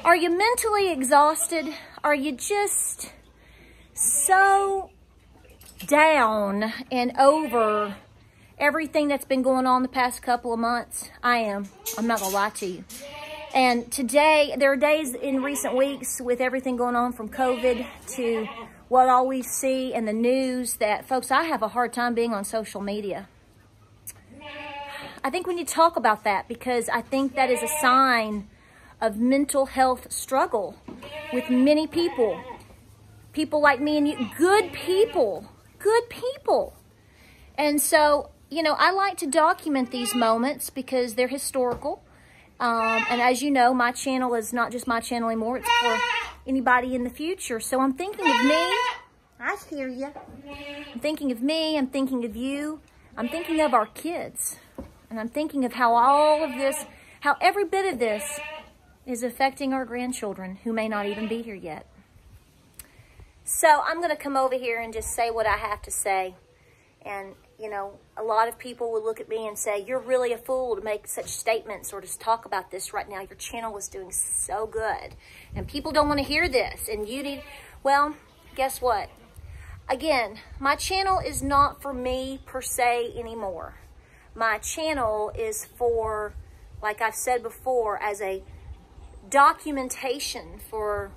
Are you mentally exhausted? Are you just so down and over everything that's been going on the past couple of months? I am. I'm not gonna lie to you. And today, there are days in recent weeks with everything going on from COVID to what all we see in the news that, folks, I have a hard time being on social media. I think we need to talk about that because I think that is a sign of mental health struggle with many people. People like me and you, good people. And so, you know, I like to document these moments because they're historical. And as you know, my channel is not just my channel anymore. It's for anybody in the future. So I'm thinking of me. I hear you. I'm thinking of me. I'm thinking of you. I'm thinking of our kids. And I'm thinking of how all of this, how every bit of this is affecting our grandchildren who may not even be here yet. So I'm going to come over here and just say what I have to say. And, you know, a lot of people will look at me and say, you're really a fool to make such statements or to talk about this right now. Your channel is doing so good. And people don't want to hear this. And you need, well, guess what? Again, my channel is not for me per se anymore. My channel is for, like I've said before, as a documentation for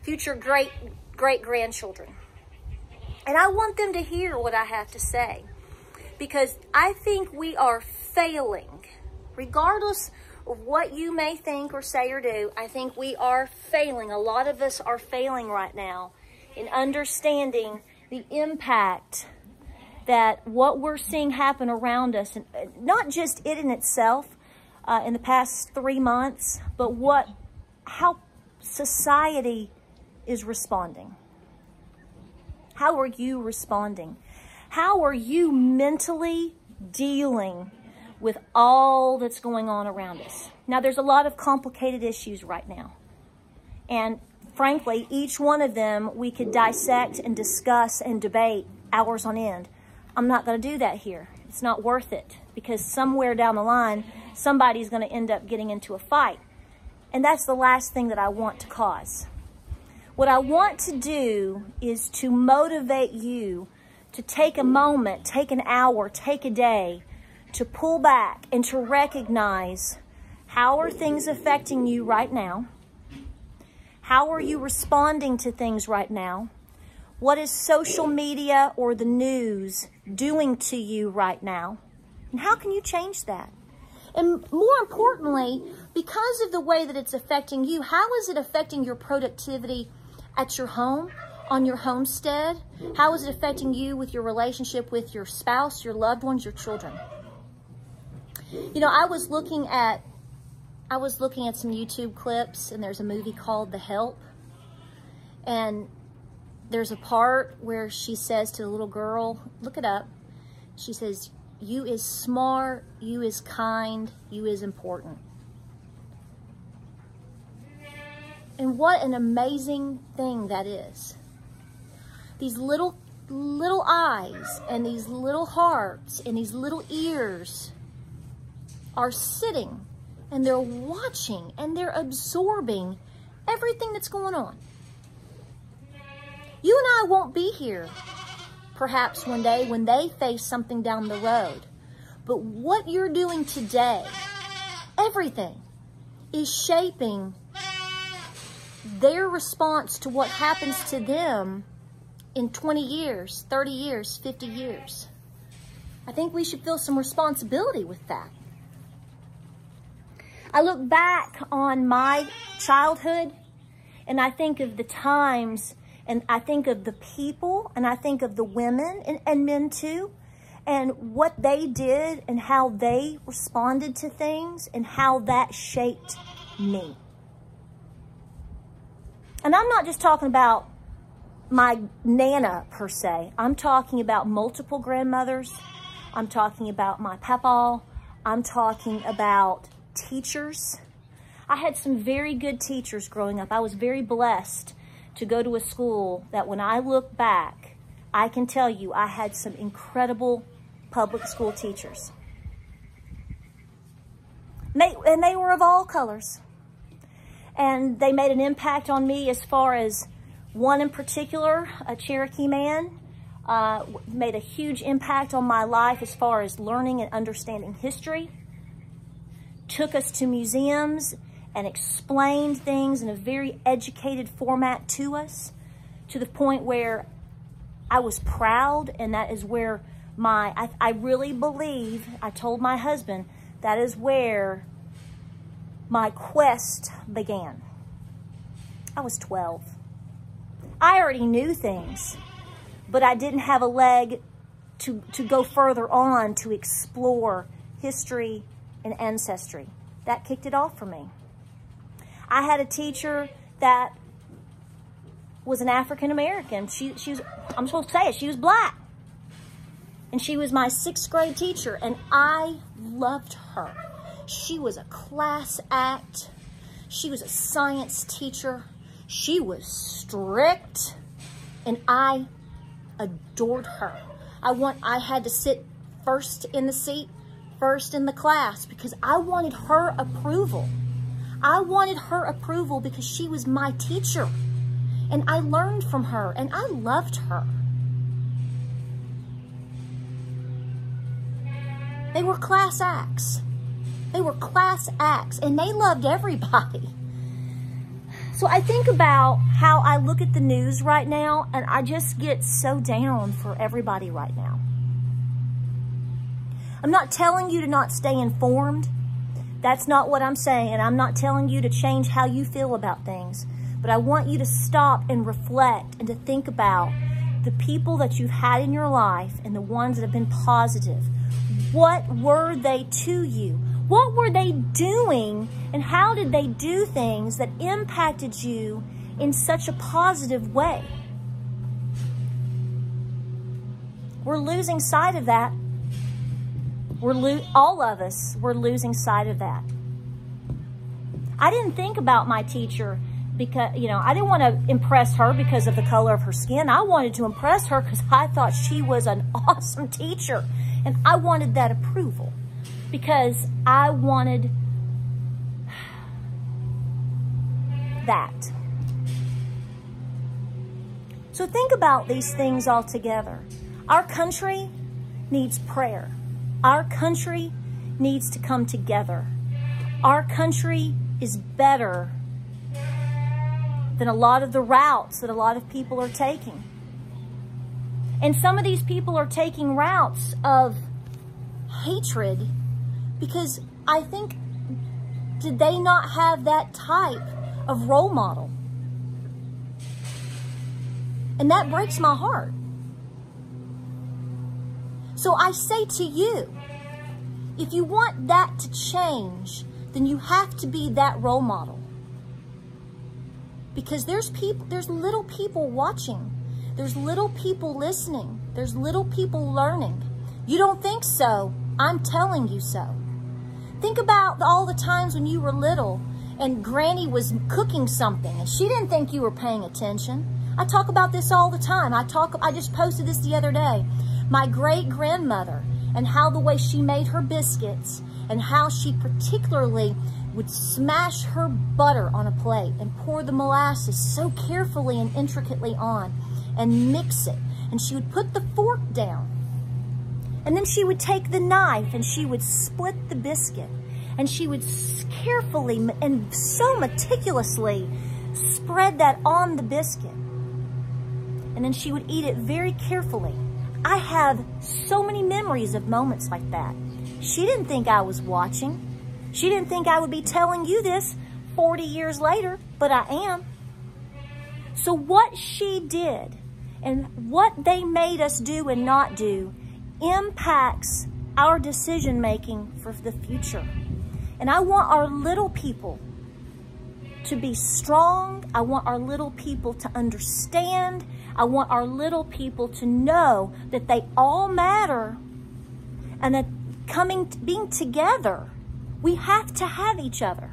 future great-grandchildren. And I want them to hear what I have to say because I think we are failing. Regardless of what you may think or say or do, I think we are failing. A lot of us are failing right now in understanding the impact that what we're seeing happen around us, and not just it in itself, in the past 3 months, but how society is responding. How are you responding? How are you mentally dealing with all that's going on around us? Now, there's a lot of complicated issues right now. And frankly, each one of them we could dissect and discuss and debate hours on end. I'm not going to do that here. It's not worth it because somewhere down the line, somebody's going to end up getting into a fight. And that's the last thing that I want to cause. What I want to do is to motivate you to take a moment, take an hour, take a day to pull back and to recognize how are things affecting you right now? How are you responding to things right now? What is social media or the news doing to you right now? And how can you change that? And more importantly, because of the way that it's affecting you, how is it affecting your productivity at your home, on your homestead? How is it affecting you with your relationship with your spouse, your loved ones, your children? You know, I was looking at some YouTube clips, and there's a movie called The Help. And there's a part where she says to the little girl, look it up. She says, you is smart, you is kind, you is important. And what an amazing thing that is. These little eyes and these little hearts and these little ears are sitting and they're watching and they're absorbing everything that's going on. You and I won't be here perhaps one day when they face something down the road. But what you're doing today, everything is shaping their response to what happens to them in 20 years, 30 years, 50 years. I think we should feel some responsibility with that. I look back on my childhood and I think of the times and I think of the people and I think of the women and men too and what they did and how they responded to things and how that shaped me. And I'm not just talking about my Nana per se. I'm talking about multiple grandmothers. I'm talking about my papa. I'm talking about teachers. I had some very good teachers growing up. I was very blessed to go to a school that when I look back, I can tell you I had some incredible public school teachers. And they were of all colors. And they made an impact on me as far as one in particular, a Cherokee man, made a huge impact on my life as far as learning and understanding history. Took us to museums and explained things in a very educated format to us, to the point where I was proud, and that is where I really believe, I told my husband, that is where my quest began. I was 12. I already knew things, but I didn't have a leg to go further on to explore history and ancestry. That kicked it off for me. I had a teacher that was an African American. She was, I'm supposed to say it, she was black. And she was my 6th grade teacher, and I loved her. She was a class act. She was a science teacher. She was strict, and I adored her. I had to sit first in the seat, first in the class, because I wanted her approval. I wanted her approval because she was my teacher, and I learned from her, and I loved her. They were class acts. They were class acts, and they loved everybody. So I think about how I look at the news right now, and I just get so down for everybody right now. I'm not telling you to not stay informed. That's not what I'm saying, and I'm not telling you to change how you feel about things. But I want you to stop and reflect and to think about the people that you've had in your life and the ones that have been positive. What were they to you? What were they doing, and how did they do things that impacted you in such a positive way? We're losing sight of that. All of us, we're losing sight of that. I didn't think about my teacher because, I didn't want to impress her because of the color of her skin. I wanted to impress her because I thought she was an awesome teacher, and I wanted that approval. Because I wanted that. So think about these things all together. Our country needs prayer. Our country needs to come together. Our country is better than a lot of the routes that a lot of people are taking. And some of these people are taking routes of hatred because I think, did they not have that type of role model? And that breaks my heart. So I say to you, if you want that to change, then you have to be that role model. Because there's little people watching. There's little people listening. There's little people learning. You don't think so? I'm telling you so. Think about all the times when you were little and Granny was cooking something and she didn't think you were paying attention. I talk about this all the time. I just posted this the other day. My great-grandmother and how the way she made her biscuits and how she particularly would smash her butter on a plate and pour the molasses so carefully and intricately on and mix it. And she would put the fork down. And then she would take the knife and she would split the biscuit. And she would carefully and so meticulously spread that on the biscuit. And then she would eat it very carefully. I have so many memories of moments like that. She didn't think I was watching. She didn't think I would be telling you this 40 years later, but I am. So what she did and what they made us do and not do impacts our decision-making for the future. And I want our little people to be strong. I want our little people to understand. I want our little people to know that they all matter and that being together, we have to have each other.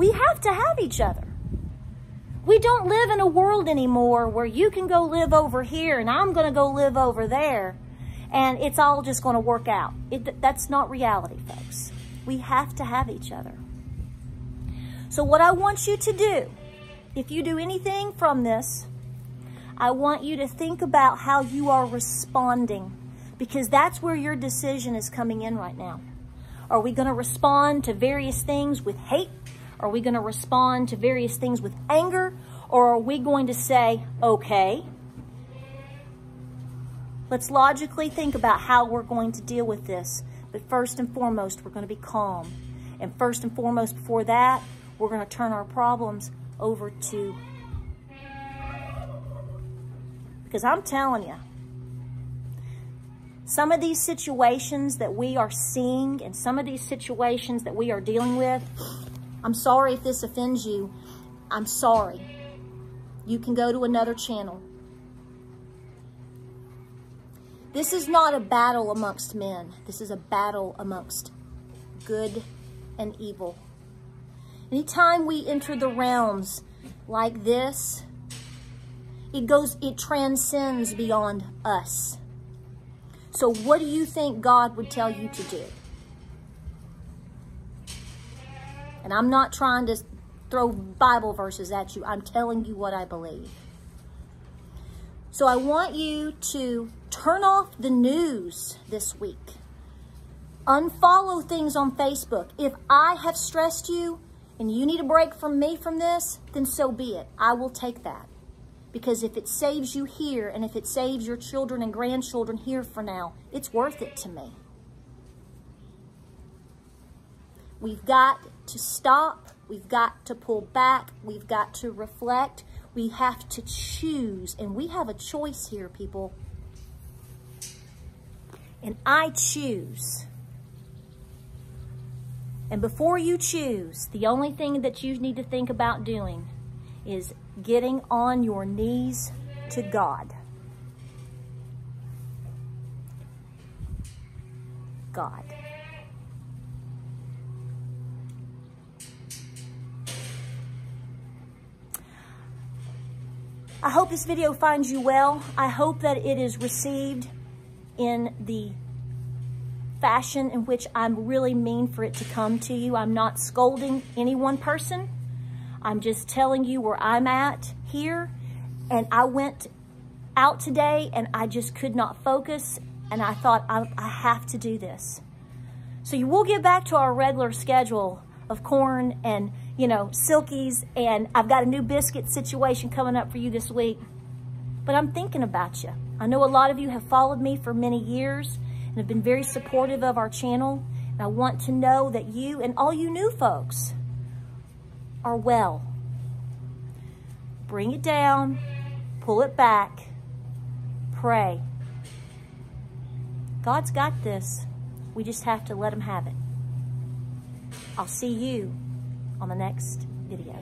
We have to have each other. We don't live in a world anymore where you can go live over here and I'm going to go live over there and it's all just going to work out. That's not reality, folks. We have to have each other. So what I want you to do, if you do anything from this, I want you to think about how you are responding, because that's where your decision is coming in right now. Are we going to respond to various things with hate? Are we going to respond to various things with anger? Or are we going to say, okay, let's logically think about how we're going to deal with this. But first and foremost, we're going to be calm. And first and foremost, before that, we're going to turn our problems over to, because I'm telling you, some of these situations that we are seeing and some of these situations that we are dealing with, I'm sorry if this offends you. I'm sorry. You can go to another channel. This is not a battle amongst men. This is a battle amongst good and evil. Anytime we enter the realms like this, it transcends beyond us. So what do you think God would tell you to do? And I'm not trying to throw Bible verses at you. I'm telling you what I believe. So I want you to turn off the news this week. Unfollow things on Facebook. If I have stressed you and you need a break from me from this, then so be it. I will take that. Because if it saves you here and if it saves your children and grandchildren here for now, it's worth it to me. We've got to stop. We've got to pull back. We've got to reflect. We have to choose. And we have a choice here, people. And I choose. And before you choose, the only thing that you need to think about doing is getting on your knees to God. God. I hope this video finds you well. I hope that it is received in the fashion in which I really mean for it to come to you. I'm not scolding any one person. I'm just telling you where I'm at here. And I went out today and I just could not focus. And I thought, I have to do this. So you will get back to our regular schedule of corn and, you know, silkies. And I've got a new biscuit situation coming up for you this week. But I'm thinking about you. I know a lot of you have followed me for many years and have been very supportive of our channel. And I want to know that you and all you new folks are well. Bring it down, pull it back, pray. God's got this. We just have to let him have it. I'll see you on the next video.